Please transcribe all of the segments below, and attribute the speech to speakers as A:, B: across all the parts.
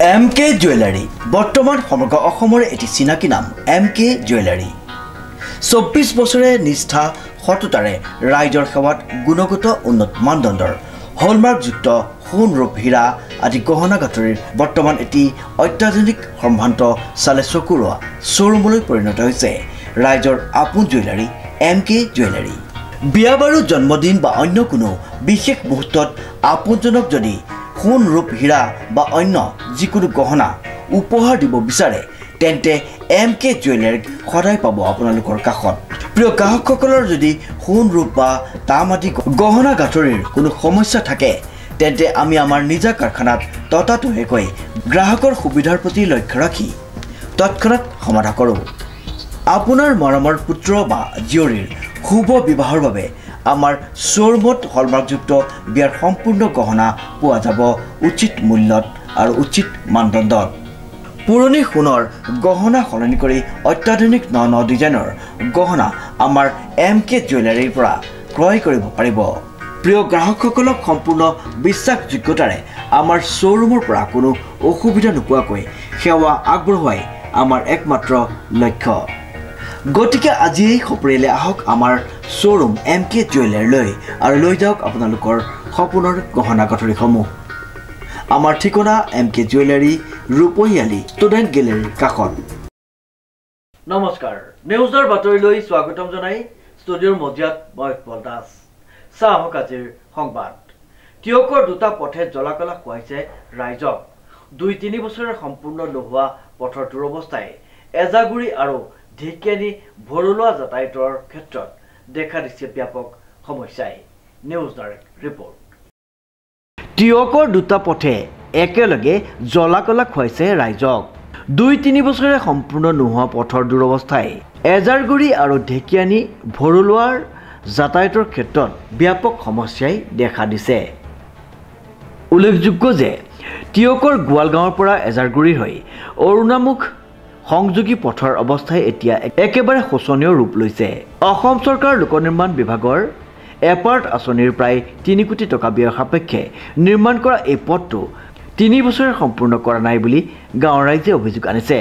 A: MK jewellery বৰ্তমান সমগ্ৰ অসমৰ এটি চিনাকি নাম MK জুৱেলাৰী 24 বছৰে নিষ্ঠা সততাৰে ৰাইজৰ সেৱাত গুণগত উন্নত মানদণ্ডৰ হলমাৰ্কযুক্ত সোণ ৰূপ হীৰা আদি গহনা গাঁথৰিৰ বৰ্তমান এটি অত্যাধুনিক সম্ভ্ৰান্ত চালে চকুৰোৱা শ্বৰুমলৈ পৰিণত হৈছে ৰাইজৰ আপোন জুৱেলাৰী MK জুৱেলাৰী। বিয়া বাৰু জন্মদিন বা অন্য কোনো বিশেষ মুহূৰ্তত আপোনজনক যদি সোণ ৰূপ হীৰা বা অন্য যিকোনো গহনা উপহাৰ দিব বিচাৰে তেন্তে MK জুৱেলাৰীক সদায় পাব আপোনালোকৰ কাষত। প্ৰিয় গ্ৰাহকসকলৰ যদি সোণ ৰূপ বা তাম আদি গহনা গাঁথৰিৰ কোনো সমস্যা থাকে তেন্তে আমি আমাৰ নিজা কাৰখানাত ততাতৈয়াকৈ গ্ৰাহকৰ সুবিধাৰ প্ৰতি লক্ষ্য ৰাখি তৎক্ষণাত সমাধা কৰোঁ। আপোনাৰ মৰমৰ পুত্ৰ বা জীয়ৰীৰ শুভ বিবাহৰ বাবে আমাৰ শ্বৰুমত হলমাৰ্কযুক্ত বিয়াৰ সম্পূৰ্ণ গহনা পোৱা যাব উচিত মূল্যত আৰু উচিত মানদণ্ডত। পুৰণি সোণৰ গহনা সলনি কৰি অত্যাধুনিক ন ডিজাইনৰ গহনা আমাৰ MK জুৱেলাৰীৰ পৰা ক্ৰয় কৰিব পাৰিব। প্ৰিয় গ্ৰাহকসকলক সম্পূৰ্ণ বিশ্বাসযোগ্যতাৰে আমাৰ শ্বৰুমৰ পৰা কোনো অসুবিধা নোপোৱাকৈ সেৱা আগবঢ়োৱাই আমাৰ একমাত্ৰ লক্ষ্য। গতিকে আজিয়েই সপৰিয়ালে আহক আমাৰ শ্বৰুম MK জুৱেলাৰীলৈ আৰু লৈ যাওক আপোনালোকৰ সপোনৰ গহনা গাঁথৰিসমূহ। আমাৰ ঠিকনা MK জুৱেলাৰী ৰূপহীয়ালি ষ্টুডেণ্ট গেলেৰীৰ কাষত। নমস্কাৰ, নিউজৰ বাতৰিলৈ স্বাগতম জনাই ষ্টুডিঅ'ৰ মজিয়াত মই উৎপল দাস। চাহক আজিৰ সংবাদ। টিয়কৰ দুটা পথে জলাকলা খুৱাইছে ৰাইজক। 2-3 বছৰৰ সম্পূৰ্ণ নোহোৱা পথৰ দুৰৱস্থাই এজাগুৰি আৰু ঢেকিয়ানী ভৰলুৱা যাতায়াতৰ ক্ষেত্ৰত দেখা দিছে ব্যাপক সমস্যাই। News direct report. টিয়কৰ দুটা পথে একেলগে জলাকলা খুৱাইছে ৰাইজক। 2-3 বছৰে সম্পূৰ্ণ নোহোৱা পথৰ দুৰৱস্থাই এজাৰগুৰি আৰু ঢেকিয়ানী ভৰলুৱাৰ যাতায়াতৰ ক্ষেত্ৰত ব্যাপক সমস্যাই দেখা দিছে। উল্লেখযোগ্য যে টিয়কৰ গোৱালগাঁৱৰ পৰা এজাৰগুৰিৰ হৈ অৰুণামুখ সংযোগী পথৰ অৱস্থাই এতিয়া একেবাৰে শোচনীয় ৰূপ লৈছে। অসম চৰকাৰ লোক নিৰ্মাণ বিভাগৰ এপাৰ্ট আঁচনিৰ প্ৰায় 3 কোটি টকা ব্যয় সাপেক্ষে নিৰ্মাণ কৰা এই পথটো 3 বছৰে সম্পূৰ্ণ কৰা নাই বুলি গাঁৱৰ ৰাইজে অভিযোগ আনিছে।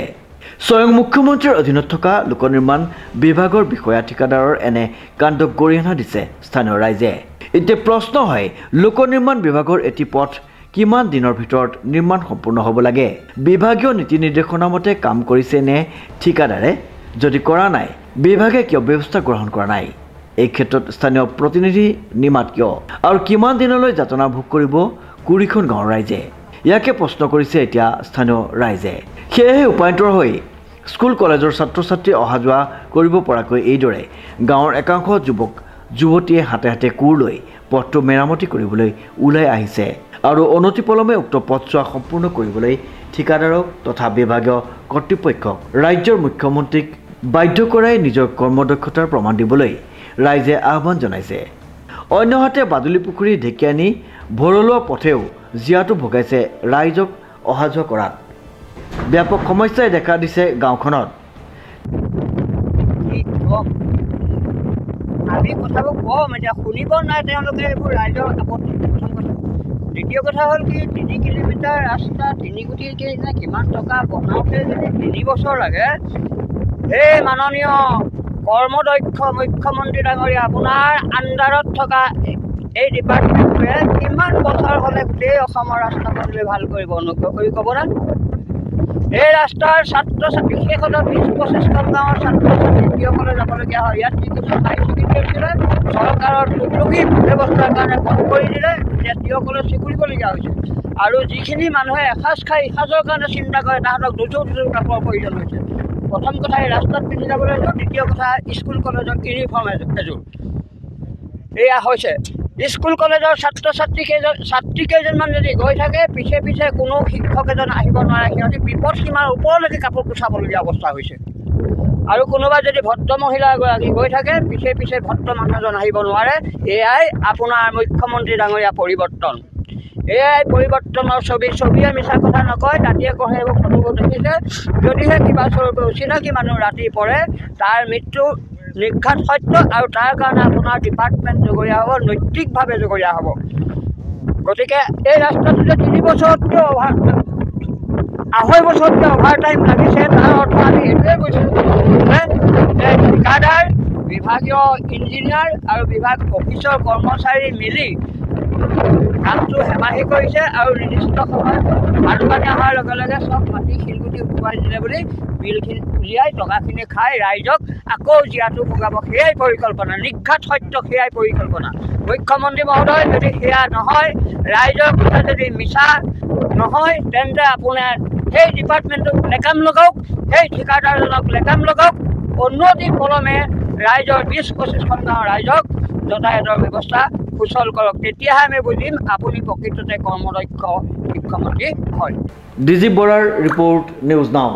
A: স্বয়ং মুখ্যমন্ত্ৰীৰ অধীনত থকা লোক নিৰ্মাণ বিভাগৰ বিষয়া ঠিকাদাৰৰ এনে কাণ্ডক গৰিহণা দিছে স্থানীয় ৰাইজে। এতিয়া প্ৰশ্ন হয়, লোক নিৰ্মাণ বিভাগৰ এটি পথ কিমান দিনৰ ভিতৰত নিৰ্মাণ সম্পূৰ্ণ হ'ব লাগে? বিভাগীয় নীতি নিৰ্দেশনা মতে কাম কৰিছে নে ঠিকাদাৰে? যদি কৰা নাই, বিভাগে কিয় ব্যৱস্থা গ্ৰহণ কৰা নাই? এই ক্ষেত্ৰত স্থানীয় প্ৰতিনিধি নিমাত কিয়? আৰু কিমান দিনলৈ যাতনা ভোগ কৰিব কুৰিখন গাঁৱৰ ৰাইজে? ইয়াকে প্ৰশ্ন কৰিছে এতিয়া স্থানীয় ৰাইজে। সেয়েহে উপায়ন্তৰ হৈ স্কুল কলেজৰ ছাত্ৰ ছাত্ৰী অহা যোৱা কৰিব পৰাকৈ এইদৰে গাঁৱৰ একাংশ যুৱক যুৱতীয়ে হাতে হাতে কোৰ লৈ পথটো মেৰামতি কৰিবলৈ ওলাই আহিছে আৰু অনতিপলমে উক্ত পথছোৱা সম্পূৰ্ণ কৰিবলৈ ঠিকাদাৰক তথা বিভাগীয় কৰ্তৃপক্ষক ৰাজ্যৰ মুখ্যমন্ত্ৰীক বাধ্য কৰাই নিজৰ কৰ্মদক্ষতাৰ প্ৰমাণ দিবলৈ ৰাইজে আহ্বান জনাইছে। অন্যহাতে বাদুলিপুখুৰী ঢেকিয়ানী ভৰলুৱা পথেও জীয়াটো ভগাইছে ৰাইজক অহা যোৱা কৰাত। ব্যাপক সমস্যাই দেখা দিছে গাঁওখনত।
B: আমি কথাবোৰ কম, এতিয়া শুনিব নাই তেওঁলোকে এইবোৰ ৰাইজৰ আপত্তি। প্ৰথম কথা। দ্বিতীয় কথা হ'ল কি, 3 কিলোমিটাৰ ৰাস্তা 3 কোটি নে কিমান টকা বনাওঁতে যদি 3 বছৰ লাগে, সেই মাননীয় কৰ্মদক্ষ মুখ্যমন্ত্ৰী ডাঙৰীয়া আপোনাৰ আণ্ডাৰত থকা এই ডিপাৰ্টমেণ্টটোৱে কিমান বছৰ হ'লে গোটেই অসমৰ ৰাস্তা পদূলি ভাল কৰিব? অনুগ্ৰহ কৰি ক'ব না। এই ৰাস্তাৰ ছাত্ৰ ছাত্ৰী বিশেষত 20-25খন গাঁৱৰ ছাত্ৰ ছাত্ৰীসকলে যাবলগীয়া হয়। ইয়াত যিটো হাই ছেকেণ্ডেৰী আছিলে চৰকাৰৰ দুৰ্যোগী ব্যৱস্থাৰ কাৰণে বন্ধ কৰি দিলে, এতিয়া টিয়কলৈ চিকুৰিবলগীয়া হৈছে। আৰু যিখিনি মানুহে এসাঁজ খাই ইসাঁজৰ কাৰণে চিন্তা কৰে তাহাঁতক দুযোৰ কাপোৰৰ প্ৰয়োজন হৈছে। প্ৰথম কথা এই ৰাস্তাত পিন্ধি যাবলৈ এযোৰ, দ্বিতীয় কথা স্কুল কলেজৰ ইউনিফৰ্ম এযোৰ। এয়া হৈছে স্কুল কলেজৰ ছাত্ৰী কেইজনমান যদি গৈ থাকে, পিছে পিছে কোনো শিক্ষক এজন আহিব নোৱাৰে। সিহঁতি বিপদ সীমাৰ ওপৰলৈকে কাপোৰ কোচাবলগীয়া অৱস্থা হৈছে। আৰু কোনোবা যদি ভদ্ৰ মহিলা এগৰাকী গৈ থাকে, পিছে পিছে ভদ্ৰ মানুহ এজন আহিব নোৱাৰে। এয়াই আপোনাৰ মুখ্যমন্ত্ৰী ডাঙৰীয়া পৰিৱৰ্তন। এয়াই পৰিৱৰ্তনৰ ছবিয়ে মিছা কথা নকয়, দাঁতিয়ে কঢ়ে এইবোৰ ফটোবোৰ দেখিছে। যদিহে কিবা স্বৰূপে অচিনাকি মানুহ ৰাতি পৰে, তাৰ মৃত্যু নিঘাত সত্য আৰু তাৰ কাৰণে আপোনাৰ ডিপাৰ্টমেণ্ট জগৰীয়া হ'ব, নৈতিকভাৱে জগৰীয়া হ'ব। গতিকে এই ৰাস্তাটো যে 3 বছৰতকৈ 2.5 বছৰ অভাৰ টাইম লাগিছে তাৰ অৰ্থ আমি এইটোৱে কৈছোঁ যে ঠিকাদাৰ বিভাগীয় ইঞ্জিনিয়াৰ আৰু বিভাগ অফিচৰ কৰ্মচাৰী মিলি কামটো হেমাহি কৰিছে আৰু নিৰ্দিষ্ট সময়ত বানপানী অহাৰ লগে লগে চব মাটি শিলগুটি উটুৱাই দিলে বুলি বিলখিনি উলিয়াই টকাখিনি খাই ৰাইজক আকৌ জীয়াটো ভোগাব সেয়াই পৰিকল্পনা নিঘাত সত্য সেয়াই পৰিকল্পনা মুখ্যমন্ত্ৰী মহোদয় যদি সেয়া নহয় ৰাইজৰ কথা যদি মিছা নহয় তেন্তে আপোনাৰ সেই ডিপাৰ্টমেণ্টটোক লেকাম লগাওক সেই ঠিকাদাৰজনক লেকাম লগাওক অন্যতি পলমে ৰাইজৰ 20-25খন গাঁৱৰ ৰাইজক যাতায়াতৰ ব্যৱস্থা সুচল কৰক তেতিয়াহে আমি বুজিম আপুনি প্ৰকৃততে কৰ্মদক্ষ মুখ্যমন্ত্ৰী হয়
A: ডিজি বৰাৰ ৰিপৰ্ট নিউজ নাও।